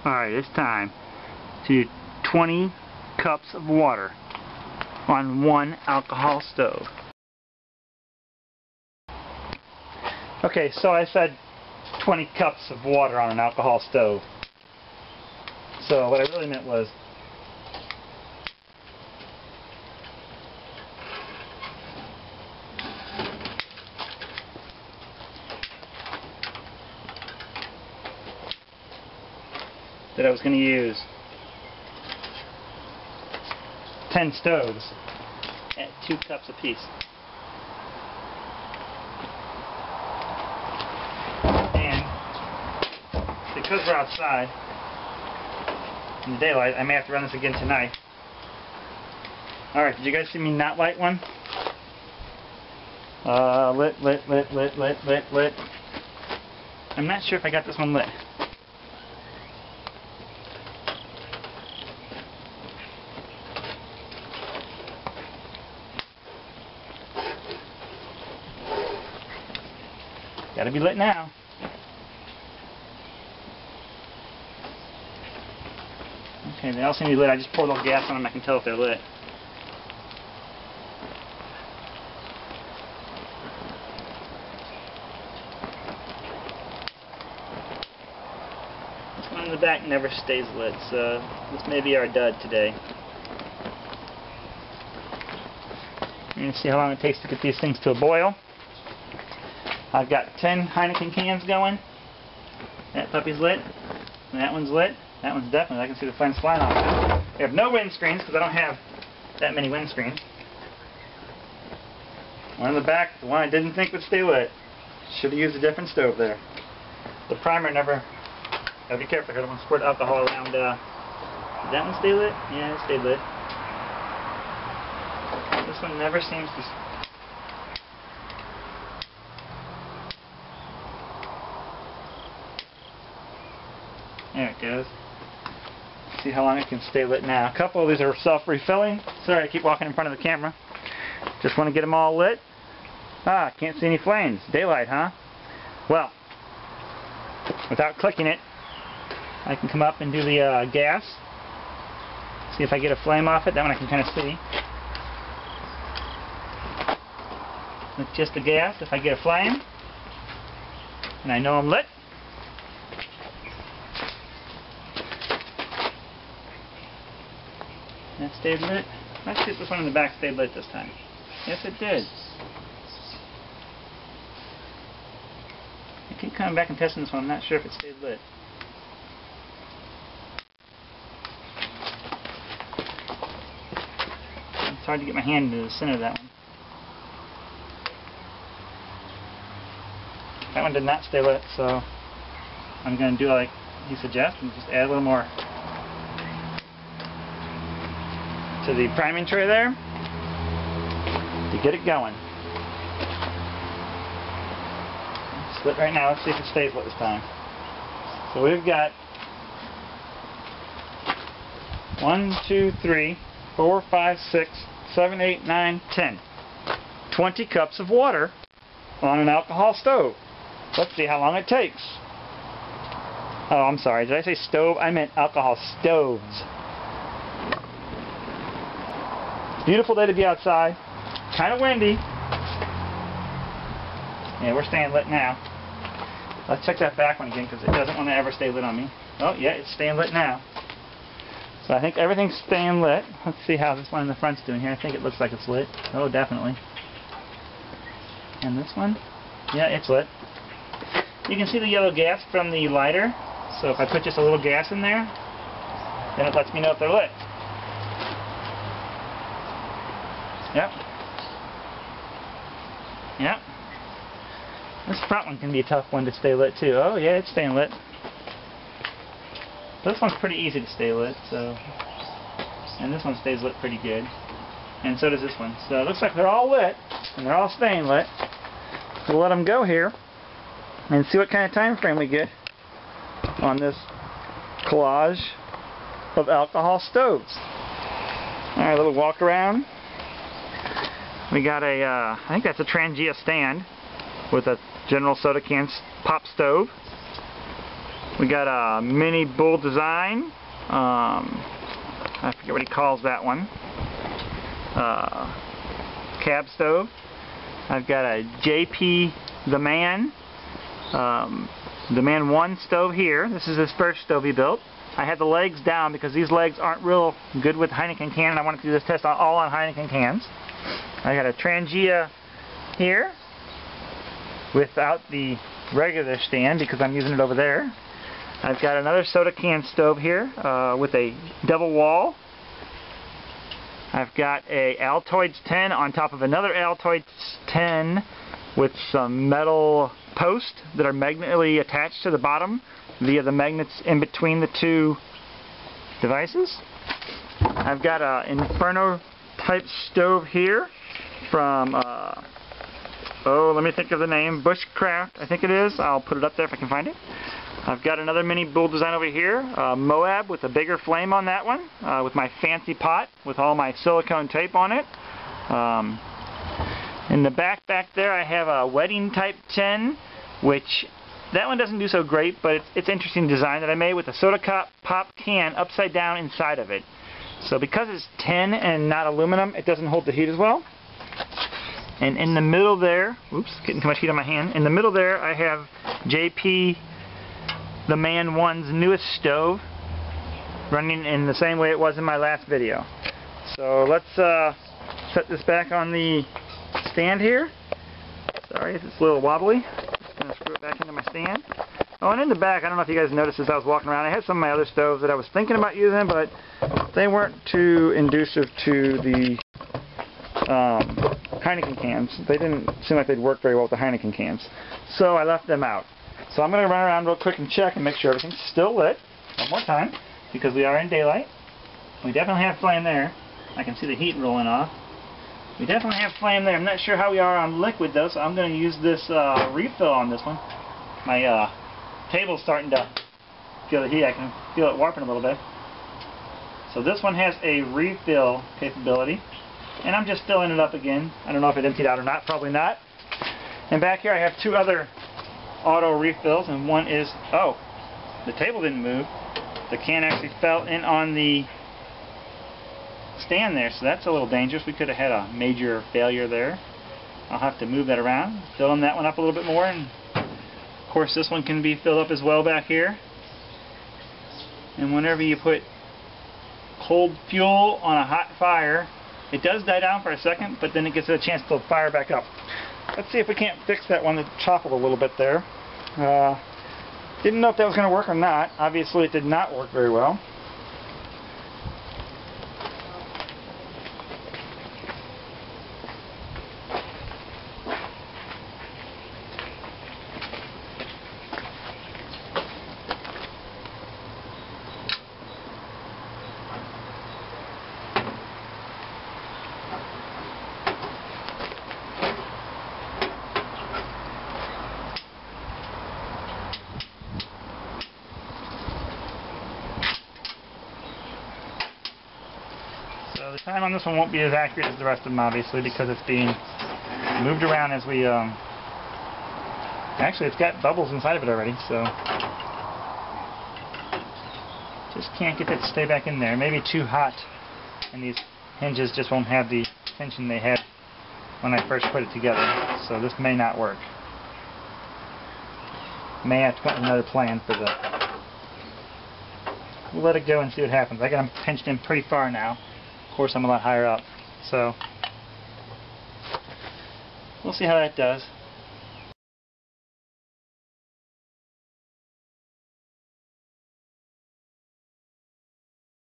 Alright, it's time to do 20 cups of water on one alcohol stove. Okay, so I said 20 cups of water on an alcohol stove. So what I really meant was that I was going to use 10 stoves at 2 cups apiece. And because we're outside in the daylight, I may have to run this again tonight. Alright, did you guys see me not light one? Lit. I'm not sure if I got this one lit. Gotta be lit now. Okay, they all seem to be lit. I just poured a little gas on them. I can tell if they're lit. This one in the back never stays lit, so this may be our dud today. We're going to see how long it takes to get these things to a boil. I've got 10 Heineken cans going. That puppy's lit. And that one's lit. That one's definitely, I can see the flames flying off it. We have no windscreens because I don't have that many windscreens. One in the back, the one I didn't think would stay lit. Should have used a different stove there. The primer never, gotta be careful, I don't want to squirt alcohol around. Did that one stay lit? Yeah, it stayed lit. This one never seems to. There it goes. See how long it can stay lit now. A couple of these are self-refilling. Sorry, I keep walking in front of the camera. Just want to get them all lit. Ah, can't see any flames. Daylight, huh? Well, without clicking it, I can come up and do the gas. See if I get a flame off it. That one I can kind of see. With just the gas, if I get a flame, and I know I'm lit, that stayed lit. Let's see if this one in the back stayed lit this time. Yes, it did. I keep coming back and testing this one. I'm not sure if it stayed lit. It's hard to get my hand into the center of that one. That one did not stay lit, so I'm going to do like he suggests and just add a little more to the priming tray there to get it going. It's lit right now. Let's see if it stays lit this time. So we've got 1, 2, 3, 4, 5, 6, 7, 8, 9, 10. 20 cups of water on an alcohol stove. Let's see how long it takes. Oh, I'm sorry. Did I say stove? I meant alcohol stoves. Beautiful day to be outside. Kind of windy. Yeah, we're staying lit now. Let's check that back one again because it doesn't want to ever stay lit on me. Oh, yeah, it's staying lit now. So I think everything's staying lit. Let's see how this one in the front's doing here. I think it looks like it's lit. Oh, definitely. And this one? Yeah, it's lit. You can see the yellow gas from the lighter. So if I put just a little gas in there, then it lets me know if they're lit. Yep. Yep. This front one can be a tough one to stay lit too. Oh yeah, it's staying lit. This one's pretty easy to stay lit, so. And this one stays lit pretty good. And so does this one. So it looks like they're all lit, and they're all staying lit. We'll let them go here, and see what kind of time frame we get on this collage of alcohol stoves. Alright, a little walk around. We got a, I think that's a Trangia stand with a General Soda can pop stove. We got a mini Bull Design. I forget what he calls that one. Cab stove. I've got a JP The Man. The Man 1 stove here. This is his first stove he built. I had the legs down because these legs aren't real good with Heineken can, and I wanted to do this test all on Heineken cans. I got a Trangia here without the regular stand because I'm using it over there. I've got another soda can stove here with a double wall. I've got a Altoids 10 on top of another Altoids 10 with some metal posts that are magnetically attached to the bottom via the magnets in between the two devices. I've got an Inferno type stove here from, let me think of the name, Bushcraft, I think it is. I'll put it up there if I can find it. I've got another mini Bull Design over here, Moab with a bigger flame on that one, with my fancy pot with all my silicone tape on it. In the back there I have a Wedding Type 10, which that one doesn't do so great, but it's interesting design that I made with a soda pop can upside down inside of it. So because it's tin and not aluminum, it doesn't hold the heat as well. And in the middle there, oops, getting too much heat on my hand. In the middle there I have JP The Man 1's newest stove running in the same way it was in my last video. So let's set this back on the stand here. Sorry if it's a little wobbly. Just going to screw it back into my stand. Oh, and in the back, I don't know if you guys noticed as I was walking around, I had some of my other stoves that I was thinking about using, but they weren't too inducive to the Heineken cans. They didn't seem like they'd work very well with the Heineken cans. So I left them out. So I'm going to run around real quick and check and make sure everything's still lit one more time, because we are in daylight. We definitely have flame there. I can see the heat rolling off. We definitely have flame there. I'm not sure how we are on liquid though, so I'm going to use this refill on this one. My table's starting to feel the heat. I can feel it warping a little bit. So this one has a refill capability, and I'm just filling it up again. I don't know if it emptied out or not. Probably not. And back here I have two other auto refills, and one is, oh, the table didn't move. The can actually fell in on the stand there, so that's a little dangerous. We could have had a major failure there. I'll have to move that around, filling that one up a little bit more, and of course this one can be filled up as well back here. And whenever you put cold fuel on a hot fire, it does die down for a second, but then it gets a chance to fire back up. Let's see if we can't fix that one that toppled a little bit there. Didn't know if that was going to work or not. Obviously it did not work very well. So the time on this one won't be as accurate as the rest of them, obviously, because it's being moved around as we, actually it's got bubbles inside of it already, so just can't get that to stay back in there. Maybe too hot, and these hinges just won't have the tension they had when I first put it together, so this may not work. May have to put another plan for the... We'll let it go and see what happens. I got them pinched in pretty far now. Of course I'm a lot higher up, so we'll see how that does.